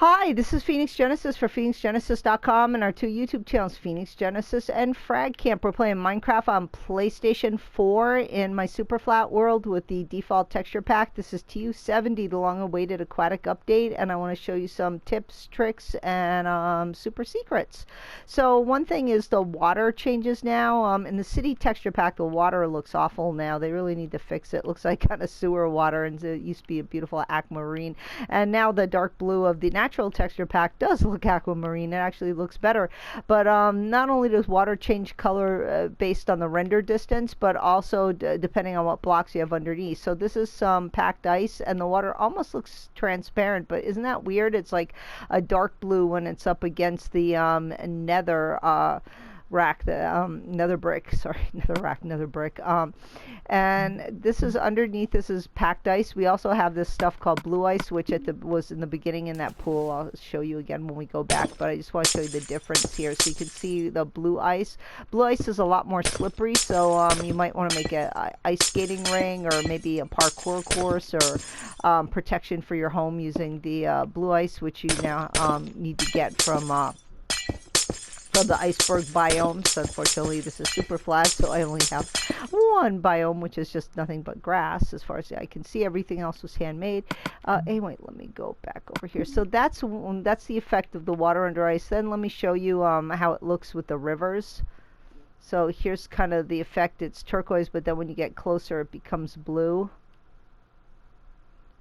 Hi, this is Phoenix Genesis for PhoenixGenesis.com and our two YouTube channels, Phoenix Genesis and Frag Camp. We're playing Minecraft on PlayStation 4 in my super flat world with the default texture pack. This is TU70, the long-awaited Aquatic update, and I want to show you some tips, tricks, and super secrets. So one thing is the water changes now. In the city texture pack, the water looks awful now. They really need to fix it. It looks like kind of sewer water, and it used to be a beautiful aquamarine. And now the dark blue of the natural texture pack does look aquamarine. It actually looks better. But not only does water change color based on the render distance, but also depending on what blocks you have underneath. So this is some packed ice, and the water almost looks transparent, but isn't that weird? It's like a dark blue when it's up against the nether rack, the nether brick, sorry, nether brick, and this is underneath. This is packed ice. We also have this stuff called blue ice, which was in the beginning in that pool. I'll show you again when we go back, but I just want to show you the difference here so you can see the blue ice. Blue ice is a lot more slippery, so you might want to make a ice skating ring or maybe a parkour course or protection for your home using the blue ice, which you now need to get from the iceberg biomes. Unfortunately, this is super flat, so I only have one biome, which is just nothing but grass as far as I can see. Everything else was handmade. Anyway, let me go back over here. So that's the effect of the water under ice. Then let me show you how it looks with the rivers. So here's kind of the effect. It's turquoise, but then when you get closer, it becomes blue.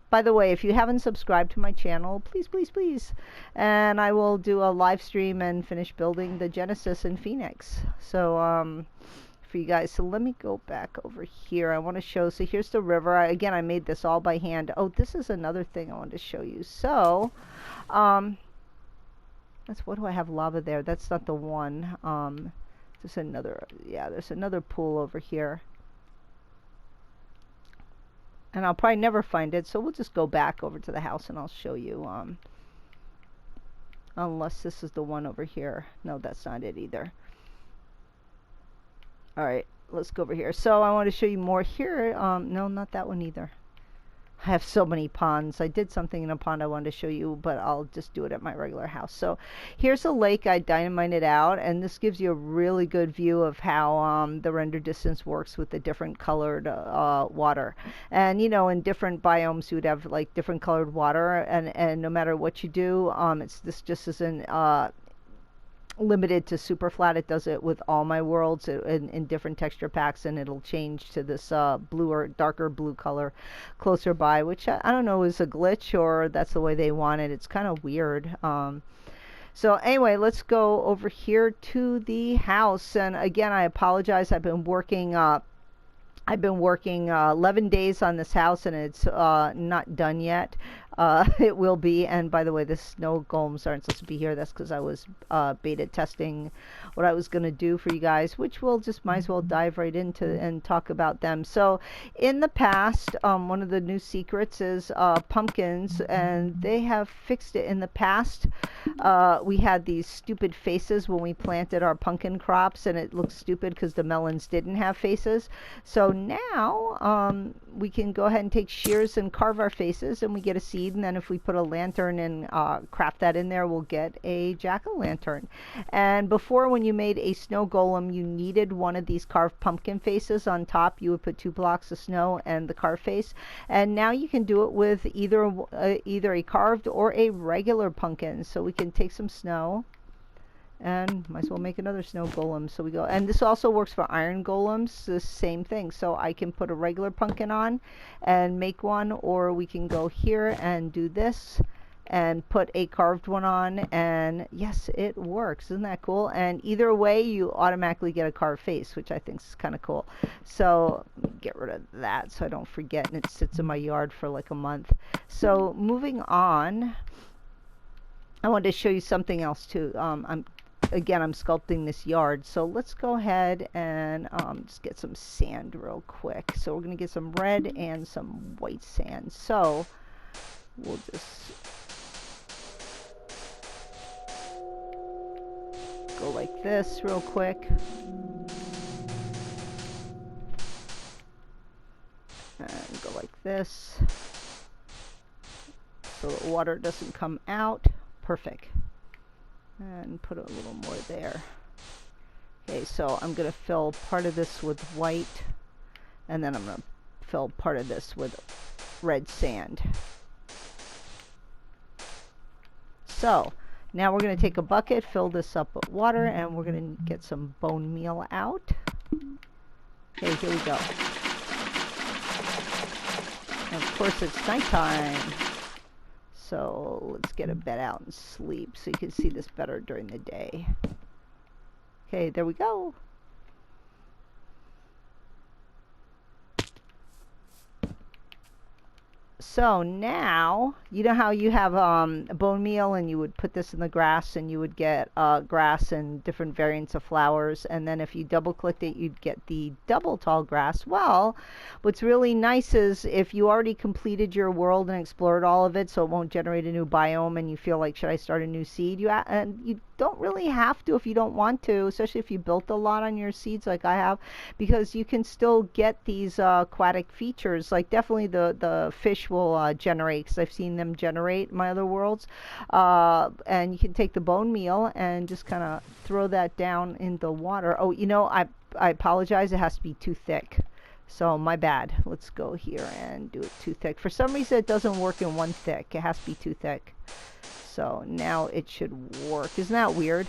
By the way, if you haven't subscribed to my channel, please, please, please. And I will do a live stream and finish building the Genesis in Phoenix. So, for you guys. So let me go back over here. I want to show, so here's the river. Again, I made this all by hand. Oh, this is another thing I wanted to show you. So, what do I have lava there? That's not the one. There's another, yeah, there's another pool over here. And I'll probably never find it, so we'll just go back over to the house and I'll show you, unless this is the one over here. No, that's not it either. Alright, let's go over here. So I want to show you more here. No, not that one either. I have so many ponds. I did something in a pond I wanted to show you, but I'll just do it at my regular house. So here's a lake I dynamited out, and this gives you a really good view of how the render distance works with the different colored water. And you know, in different biomes you would have like different colored water, and no matter what you do, this just isn't limited to super flat. It does it with all my worlds in different texture packs, and it'll change to this blue or darker blue color closer by, which I don't know is a glitch or that's the way they want it. It's kind of weird. So anyway, let's go over here to the house. And again, I apologize. I've been working 11 days on this house, and it's not done yet. It will be. And by the way, the snow golems aren't supposed to be here. That's because I was beta testing what I was going to do for you guys, which we'll just might as well dive right into and talk about them. So in the past, one of the new secrets is pumpkins, and they have fixed it. In the past, we had these stupid faces when we planted our pumpkin crops, and it looked stupid because the melons didn't have faces. So now we can go ahead and take shears and carve our faces, and we get a seed, and then if we put a lantern and craft that in there, we'll get a jack-o'-lantern. And before, when you made a snow golem, you needed one of these carved pumpkin faces on top. You would put 2 blocks of snow and the carved face, and now you can do it with either a carved or a regular pumpkin. So we can take some snow and might as well make another snow golem. So we go, and this also works for iron golems, the same thing. So I can put a regular pumpkin on and make one, or we can go here and do this and put a carved one on, and yes, it works. Isn't that cool? And either way, you automatically get a carved face, which I think is kind of cool. So get rid of that so I don't forget, and it sits in my yard for like a month. So moving on, I wanted to show you something else too. I'm sculpting this yard, so let's go ahead and just get some sand real quick. So we're going to get some red and some white sand. So we'll just go like this real quick. And go like this so the water doesn't come out. perfect. And put a little more there. Okay, so I'm going to fill part of this with white, and then I'm going to fill part of this with red sand. So now we're going to take a bucket, fill this up with water, and we're going to get some bone meal out. Okay, here we go. And of course it's nighttime, so let's get a bed out and sleep so you can see this better during the day. Okay, there we go. So now, you know how you have bone meal and you would put this in the grass and you would get grass and different variants of flowers, and then if you double clicked it you'd get the double tall grass. Well, what's really nice is if you already completed your world and explored all of it, so it won't generate a new biome and you feel like, should I start a new seed? And you don't really have to if you don't want to, especially if you built a lot on your seeds like I have, because you can still get these aquatic features. Like definitely the fish will generate, because I've seen them generate in my other worlds, and you can take the bone meal and just kind of throw that down in the water. Oh, you know, I apologize, it has to be too thick, so my bad. Let's go here and do it too thick. For some reason it doesn't work in one thick, it has to be too thick. So now it should work. Isn't that weird?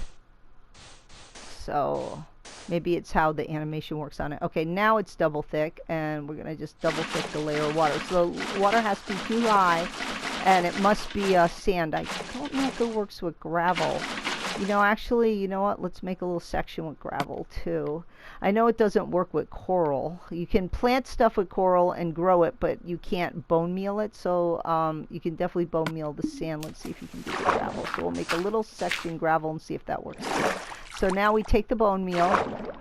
So maybe it's how the animation works on it. Okay, now it's double thick, and we're gonna just double thick the layer of water. So the water has to be too high, and it must be sand. I don't know if it works with gravel. You know, actually, you know what? Let's make a little section with gravel too. I know it doesn't work with coral. You can plant stuff with coral and grow it, but you can't bone meal it. So you can definitely bone meal the sand. Let's see if you can do the gravel. So we'll make a little section gravel and see if that works. So now we take the bone meal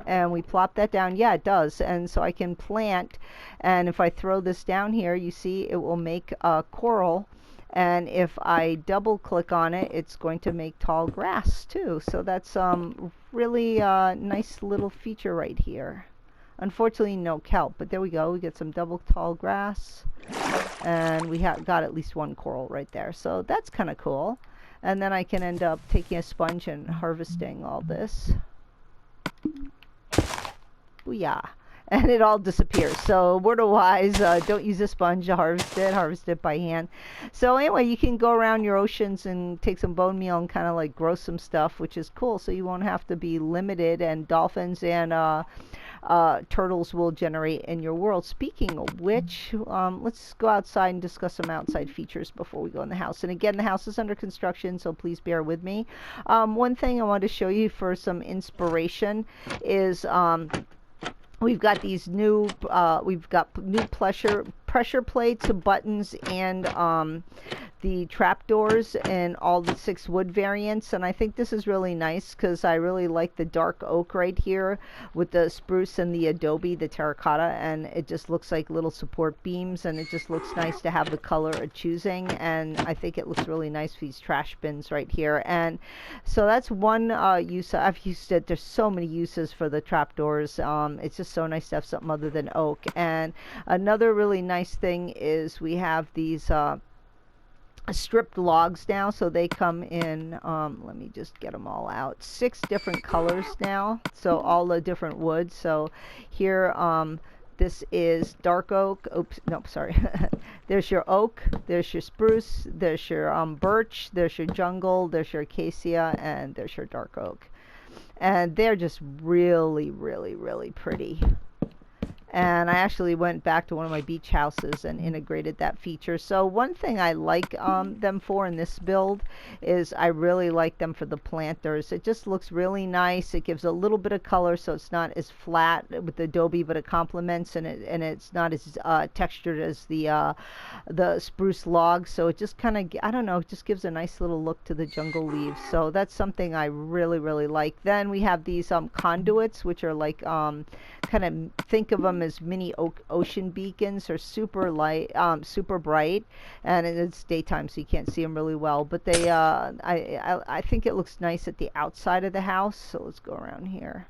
and we plop that down. Yeah, it does. And so I can plant, and if I throw this down here, you see it will make coral. And if I double click on it, it's going to make tall grass too. So that's really nice little feature right here. Unfortunately no kelp, but there we go. We get some double tall grass, and we got at least one coral right there. So that's kind of cool. And then I can end up taking a sponge and harvesting all this. Booyah. And it all disappears. So word of wise, don't use a sponge to harvest it by hand. So anyway, you can go around your oceans and take some bone meal and kind of like grow some stuff, which is cool. So you won't have to be limited, and dolphins and turtles will generate in your world. Speaking of which, let's go outside and discuss some outside features before we go in the house. And again, the house is under construction, so please bear with me. One thing I want to show you for some inspiration is we've got these new pressure plates, buttons, and the trapdoors in all the 6 wood variants. And I think this is really nice because I really like the dark oak right here with the spruce and the adobe, the terracotta, and it just looks like little support beams, and it just looks nice to have the color of choosing. And I think it looks really nice for these trash bins right here. And so that's one use. I've used it. There's so many uses for the trapdoors. It's just so nice to have something other than oak. And another really nice thing is we have these stripped logs now, so they come in, let me just get them all out, 6 different colors now, so all the different woods. So here this is dark oak. Oops, no, sorry. There's your oak, there's your spruce, there's your birch, there's your jungle, there's your acacia, and there's your dark oak. And they're just really, really, really pretty. And I actually went back to one of my beach houses and integrated that feature. So one thing I like them for in this build is I really like them for the planters. It just looks really nice. It gives a little bit of color, so it's not as flat with the adobe, but it complements, and it's not as textured as the spruce logs. So it just kind of, I don't know, it just gives a nice little look to the jungle leaves. So that's something I really, really like. Then we have these conduits, which are like kind of think of them as mini ocean beacons. Are super light, super bright, and it's daytime, so you can't see them really well. But they, I think it looks nice at the outside of the house. So let's go around here.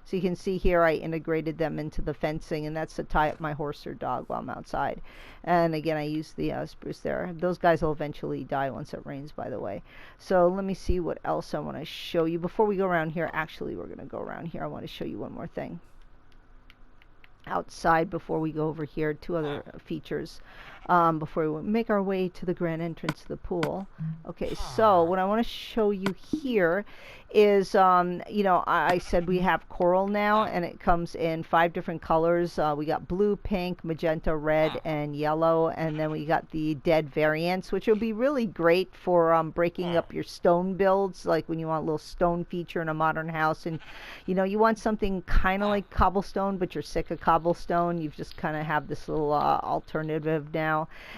So you can see here I integrated them into the fencing, and that's to tie up my horse or dog while I'm outside. And again, I use the spruce there. Those guys will eventually die once it rains, by the way. So let me see what else I want to show you. Before we go around here, actually we're going to go around here. I want to show you one more thing outside before we go over here. Two other features before we make our way to the grand entrance of the pool. Okay, so what I want to show you here is, you know, I said we have coral now, and it comes in 5 different colors. We got blue, pink, magenta, red, and yellow, and then we got the dead variants, which will be really great for breaking up your stone builds, like when you want a little stone feature in a modern house, and you know, you want something kind of like cobblestone, but you're sick of cobblestone. You've just kind of have this little alternative now.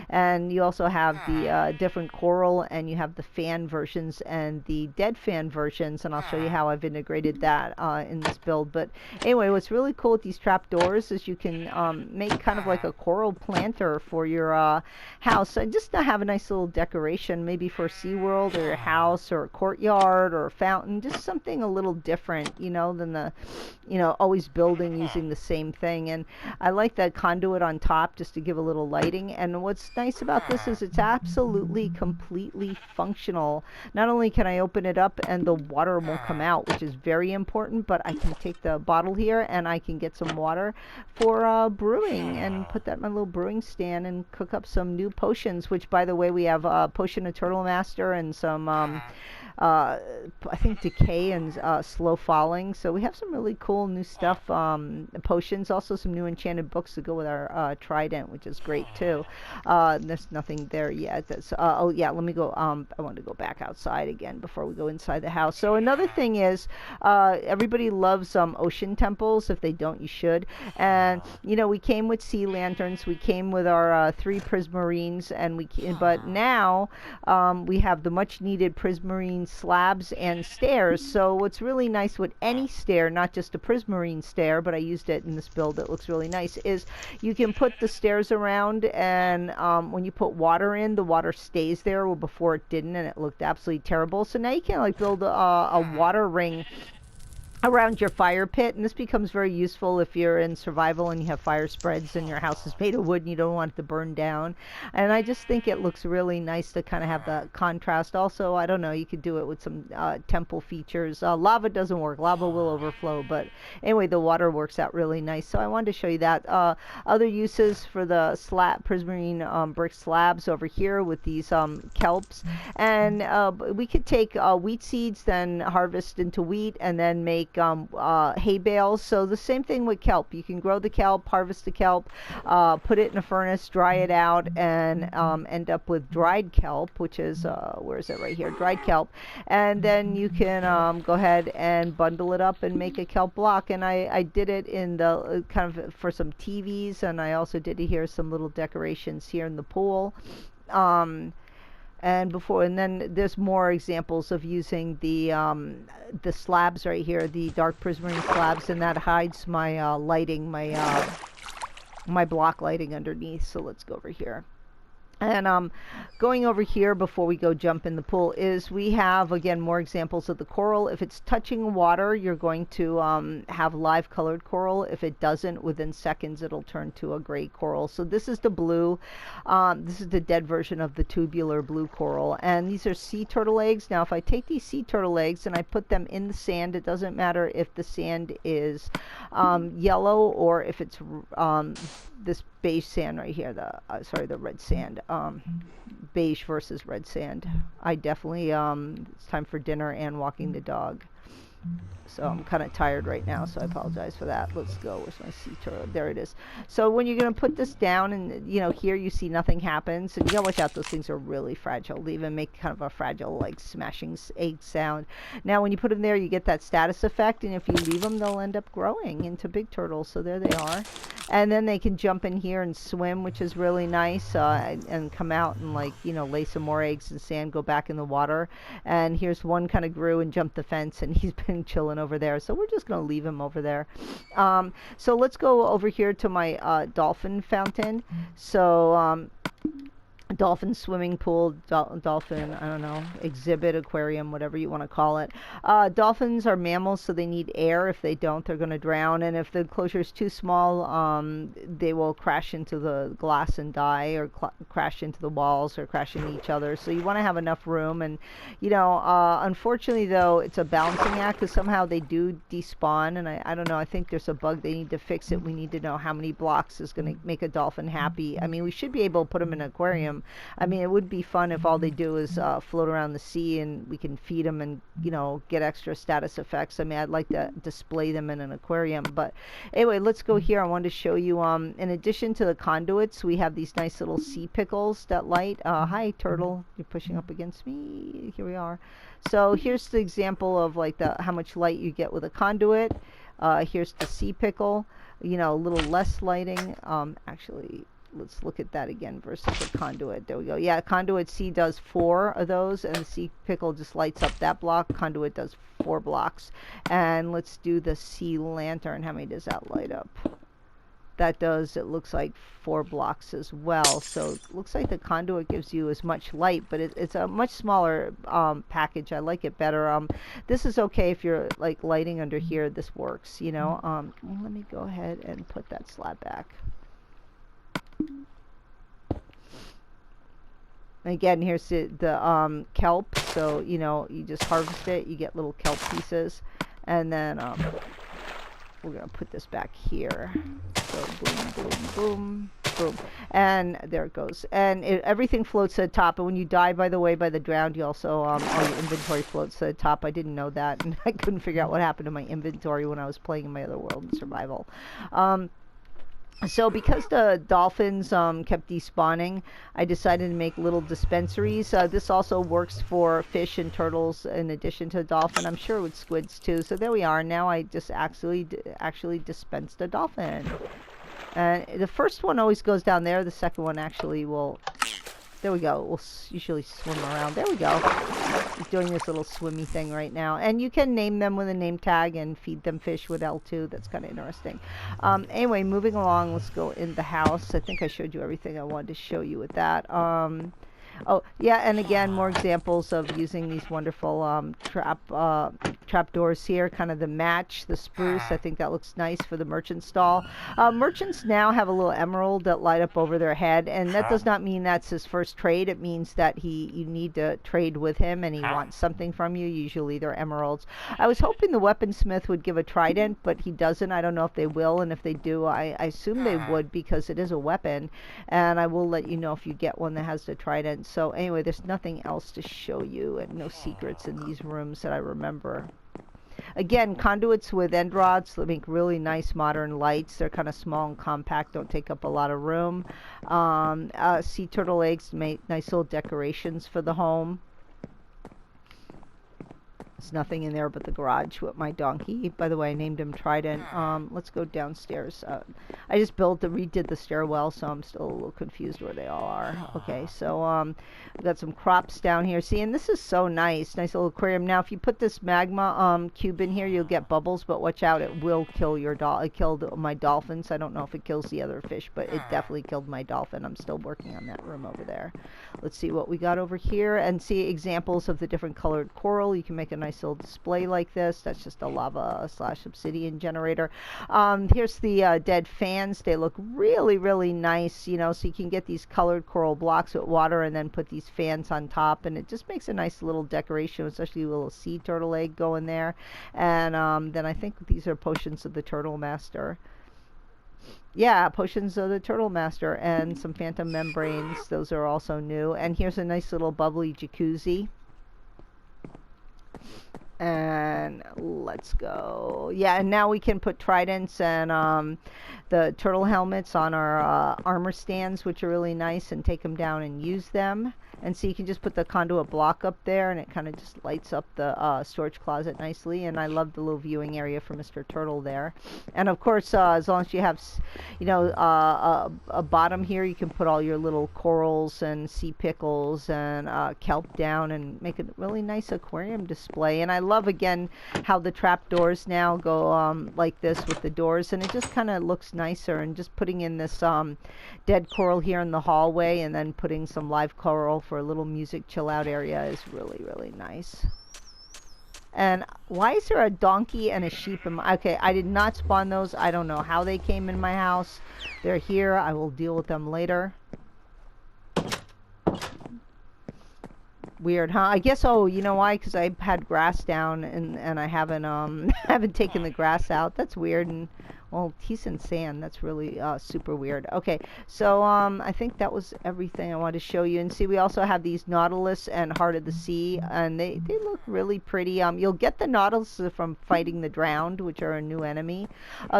And you also have the different coral, and you have the fan versions and the dead fan versions, and I'll show you how I've integrated that in this build. But anyway, what's really cool with these trapdoors is you can make kind of like a coral planter for your house, and just to have a nice little decoration, maybe for SeaWorld or your house or a courtyard or a fountain, just something a little different, you know, than the, you know, always building using the same thing. And I like that conduit on top just to give a little lighting. And what's nice about this is it's absolutely completely functional. Not only can I open it up and the water won't come out, which is very important, but I can take the bottle here and I can get some water for brewing and put that in my little brewing stand and cook up some new potions, which, by the way, we have a potion of Turtle Master and some I think decay and slow falling. So we have some really cool new stuff, potions, also some new enchanted books to go with our trident, which is great too. There's nothing there yet. That's oh yeah, let me go. I want to go back outside again before we go inside the house. So another thing is, everybody loves ocean temples. If they don't, you should. And you know, we came with sea lanterns, we came with our 3 prismarines, and but now we have the much needed prismarine slabs and stairs. So what's really nice with any stair, not just a prismarine stair, but I used it in this build, it looks really nice, is you can put the stairs around, and when you put water in, the water stays there. Well, before it didn't, and it looked absolutely terrible. So now you can like build a water ring around your fire pit, and this becomes very useful if you're in survival and you have fire spreads and your house is made of wood and you don't want it to burn down. And I just think it looks really nice to kind of have the contrast. Also, I don't know, you could do it with some temple features. Lava doesn't work, lava will overflow, but anyway, the water works out really nice. So I wanted to show you that. Other uses for the prismarine brick slabs over here with these kelps, and we could take wheat seeds, then harvest into wheat, and then make hay bales. So the same thing with kelp. You can grow the kelp, harvest the kelp, put it in a furnace, dry it out, and end up with dried kelp, which is where is it? Right here, dried kelp. And then you can go ahead and bundle it up and make a kelp block. And I did it in the kind of for some TVs, and I also did here some little decorations here in the pool. And then there's more examples of using the slabs right here, the dark prismarine slabs, and that hides my lighting, my block lighting underneath. So let's go over here. And going over here before we go jump in the pool is we have, again, more examples of the coral. If it's touching water, you're going to have live colored coral. If it doesn't, within seconds it'll turn to a gray coral. So this is the blue. This is the dead version of the tubular blue coral. And these are sea turtle eggs. Now if I take these sea turtle eggs and I put them in the sand, it doesn't matter if the sand is yellow or if it's this beige sand right here, the red sand, beige versus red sand. I definitely, it's time for dinner and walking the dog. So I'm kind of tired right now, so I apologize for that. Let's go. Where's my sea turtle? There it is. So when you're going to put this down, and you know, here you see nothing happens, and you gotta watch out, those things are really fragile. They even make kind of a fragile, like smashing egg sound. Now when you put them there, you get that status effect, and if you leave them, they'll end up growing into big turtles. So there they are. And then they can jump in here and swim, which is really nice, and come out and, like, you know, lay some more eggs in sand, go back in the water. And here's one kind of grew and jumped the fence, and he's been chilling over there. So we're just going to leave him over there. So let's go over here to my dolphin fountain. So dolphin swimming pool, dolphin, I don't know, exhibit, aquarium, whatever you want to call it. Dolphins are mammals, so they need air. If they don't, they're going to drown. And if the enclosure is too small, they will crash into the glass and die, or crash into the walls, or crash into each other. So you want to have enough room. And, you know, unfortunately, though, it's a balancing act, because somehow they do despawn. And I don't know, I think there's a bug. They need to fix it. We need to know how many blocks is going to make a dolphin happy. I mean, we should be able to put them in an aquarium. I mean, it would be fun if all they do is float around the sea and we can feed them and, you know, get extra status effects. I mean, I'd like to display them in an aquarium. But anyway, let's go here. I wanted to show you, in addition to the conduits, we have these nice little sea pickles that light. Hi, turtle. You're pushing up against me. Here we are. So here's the example of like how much light you get with a conduit. Here's the sea pickle. You know, a little less lighting. Actually, let's look at that again versus a conduit. There we go. Yeah, conduit C does 4 of those, and the sea pickle just lights up that block. Conduit does 4 blocks. And let's do the sea lantern. How many does that light up? That does, it looks like 4 blocks as well. So it looks like the conduit gives you as much light, but it's a much smaller package. I like it better. This is okay if you're like lighting under here. This works, you know. Let me go ahead and put that slab back. Again, here's the kelp. So, you know, you just harvest it, you get little kelp pieces, and then we're gonna put this back here. So boom, boom, boom, boom, and there it goes. And everything floats to the top. And when you die, by the way, by the drowned, you also all your inventory floats to the top. I didn't know that, and I couldn't figure out what happened to my inventory when I was playing in my other world in survival. So because the dolphins kept despawning, I decided to make little dispensaries. This also works for fish and turtles in addition to dolphin. I'm sure with squids too. So there we are. Now I just actually dispensed a dolphin. And the first one always goes down there. The second one actually will... There we go. We'll usually swim around. There we go. He's doing this little swimmy thing right now. And you can name them with a name tag and feed them fish with L2. That's kind of interesting. Anyway, moving along, let's go in the house. I think I showed you everything I wanted to show you with that. Oh, yeah, and again, more examples of using these wonderful trap doors here. Kind of the match, the spruce. I think that looks nice for the merchant stall. Merchants now have a little emerald that light up over their head, and that does not mean that's his first trade. It means that you need to trade with him, and he wants something from you. Usually they're emeralds. I was hoping the weaponsmith would give a trident, but he doesn't. I don't know if they will, and if they do, I assume they would, because it is a weapon, and I will let you know if you get one that has the trident. So anyway, there's nothing else to show you, and no secrets in these rooms that I remember. Again, conduits with end rods that make really nice modern lights. They're kind of small and compact, don't take up a lot of room. Sea turtle eggs make nice little decorations for the home. There's nothing in there but the garage with my donkey. By the way, I named him Trident. Let's go downstairs. I just redid the stairwell, so I'm still a little confused where they all are. Okay, so we've got some crops down here. See, and this is so nice. Nice little aquarium. Now, if you put this magma cube in here, you'll get bubbles, but watch out, it will kill your it killed my dolphins. I don't know if it kills the other fish, but it definitely killed my dolphin. I'm still working on that room over there. Let's see what we got over here, and see examples of the different colored coral. You can make a nice little display like this. That's just a lava / obsidian generator. Here's the dead fans. They look really, really nice, you know, so you can get these colored coral blocks with water and then put these fans on top, and it just makes a nice little decoration, especially a little sea turtle egg going there. And then I think these are potions of the Turtle Master. Yeah, potions of the Turtle Master, and some phantom membranes. Those are also new. And here's a nice little bubbly jacuzzi. And let's go. Yeah, and now we can put tridents and the turtle helmets on our armor stands, which are really nice, and take them down and use them. And so you can just put the conduit block up there, and it kind of just lights up the storage closet nicely. And I love the little viewing area for Mr. Turtle there. And of course, as long as you have, you know, a bottom here, you can put all your little corals and sea pickles and kelp down and make a really nice aquarium display. And I love, again, how the trap doors now go like this with the doors, and it just kind of looks nicer. And just putting in this dead coral here in the hallway, and then putting some live coral for a little music chill out area is really, really nice. And why is there a donkey and a sheep in my... Okay, I did not spawn those. I don't know how they came in my house. They're here. I will deal with them later. Weird, huh? I guess, oh, you know why? Because I had grass down, and I haven't haven't taken the grass out. That's weird. And well, he's in sand. That's really super weird. Okay, so I think that was everything I wanted to show you. And see, we also have these Nautilus and Heart of the Sea, and they look really pretty. You'll get the Nautilus from fighting the Drowned, which are a new enemy.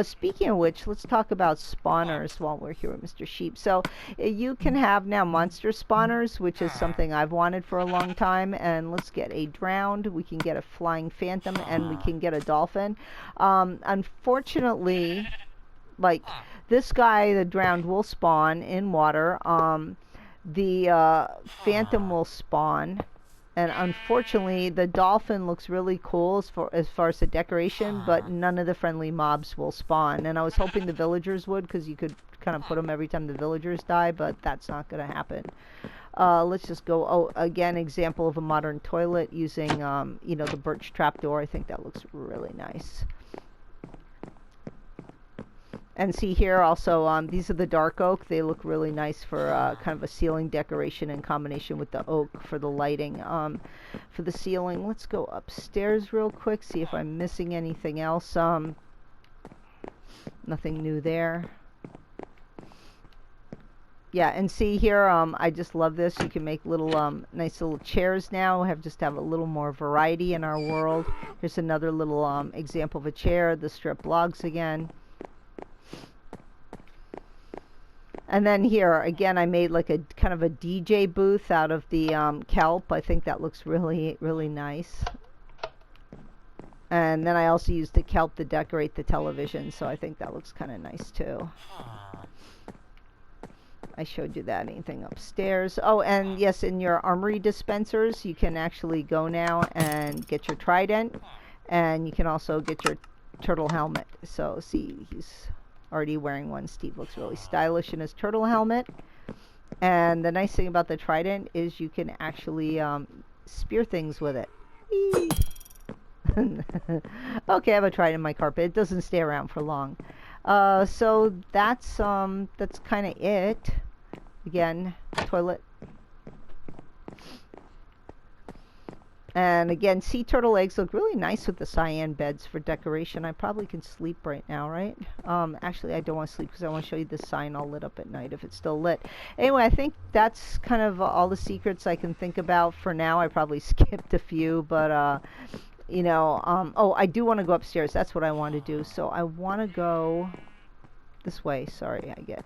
Speaking of which, let's talk about spawners while we're here with Mr. Sheep. So you can have now monster spawners, which is something I've wanted for a long time. And let's get a Drowned. We can get a Flying Phantom, and we can get a Dolphin. Unfortunately, like this guy, the Drowned, will spawn in water. The Phantom will spawn, and unfortunately the Dolphin looks really cool as far as the decoration, but none of the friendly mobs will spawn. And I was hoping the villagers would, because you could kind of put them every time the villagers die, but that's not going to happen. Let's just go. Oh, again, example of a modern toilet using you know, the birch trapdoor. I think that looks really nice. And see here also, these are the dark oak. They look really nice for kind of a ceiling decoration in combination with the oak for the lighting. For the ceiling, let's go upstairs real quick, see if I'm missing anything else. Nothing new there. Yeah, and see here, I just love this. You can make little, nice little chairs now. Just have a little more variety in our world. Here's another little example of a chair. The strip logs again. And then here, again, I made like a kind of a DJ booth out of the kelp. I think that looks really, really nice. And then I also used the kelp to decorate the television, so I think that looks kind of nice too. I showed you that. Anything upstairs? Oh, and yes, in your armory dispensers, you can actually go now and get your trident, and you can also get your turtle helmet. So see, he's already wearing one. Steve looks really stylish in his turtle helmet. And the nice thing about the trident is you can actually spear things with it. Okay, I have a trident in my carpet. It doesn't stay around for long. So that's kind of it. Again, toilet. And again, sea turtle eggs look really nice with the cyan beds for decoration. I probably can sleep right now, right? Actually, I don't want to sleep because I want to show you the sign all lit up at night if it's still lit. Anyway, I think that's kind of all the secrets I can think about for now. I probably skipped a few, but you know, oh, I do want to go upstairs. That's what I want to do. So I want to go this way. Sorry, I get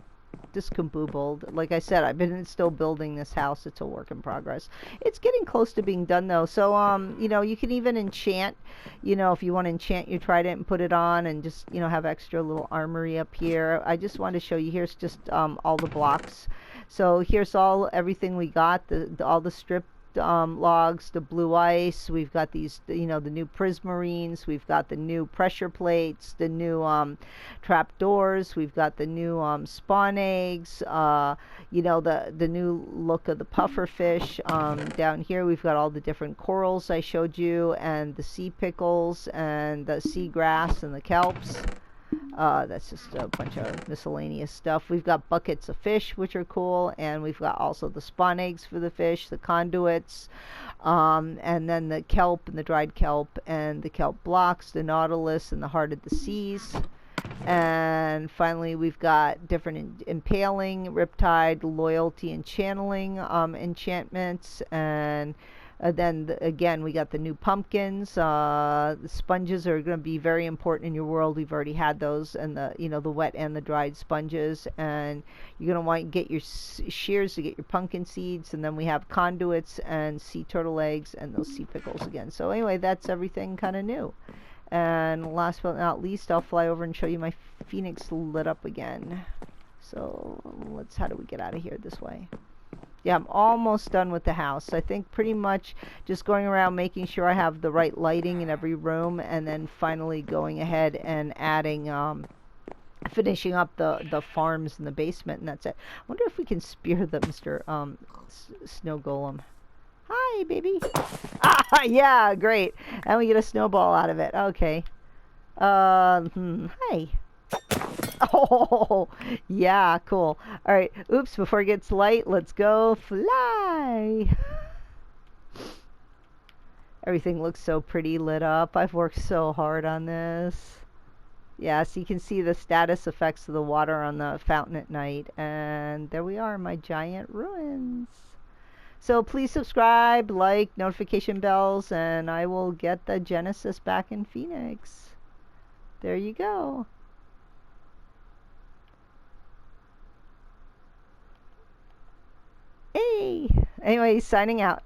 discombobbled. Like I said, I've been still building this house. It's a work in progress. It's getting close to being done though. So you know, you can even enchant, you know, if you want to enchant your trident and put it on and just, you know, have extra little armory up here. I just wanted to show you. Here's just all the blocks. So here's everything we got, all the strip logs, the blue ice. We've got these, you know, the new prismarines. We've got the new pressure plates, the new trap doors. We've got the new spawn eggs. You know, the new look of the puffer fish. Down here we've got all the different corals I showed you, and the sea pickles, and the sea grass, and the kelps. That's just a bunch of miscellaneous stuff. We've got buckets of fish, which are cool, and we've got also the spawn eggs for the fish, the conduits, and then the kelp and the dried kelp and the kelp blocks, the nautilus and the heart of the seas. And finally, we've got different impaling, riptide, loyalty, and channeling enchantments, and Then again, we got the new pumpkins. The sponges are going to be very important in your world. We've already had those, and the wet and the dried sponges. And you're going to want to get your shears to get your pumpkin seeds. And then we have conduits and sea turtle eggs and those sea pickles again. So anyway, that's everything kind of new. And last but not least, I'll fly over and show you my Phoenix lit up again. So how do we get out of here this way? Yeah, I'm almost done with the house. I think pretty much just going around making sure I have the right lighting in every room, and then finally going ahead and adding, finishing up the farms in the basement, and that's it. I wonder if we can spear the Mr. Snow Golem. Hi, baby. Ah, yeah, great. And we get a snowball out of it. Okay. Hi. Oh, yeah, cool. All right. Oops, before it gets light, let's go fly. Everything looks so pretty lit up. I've worked so hard on this. Yeah, so you can see the status effects of the water on the fountain at night. And there we are, my giant ruins. So please subscribe, like, notification bells, and I will get the Genesis back in Phoenix. There you go. Hey! Anyway, signing out.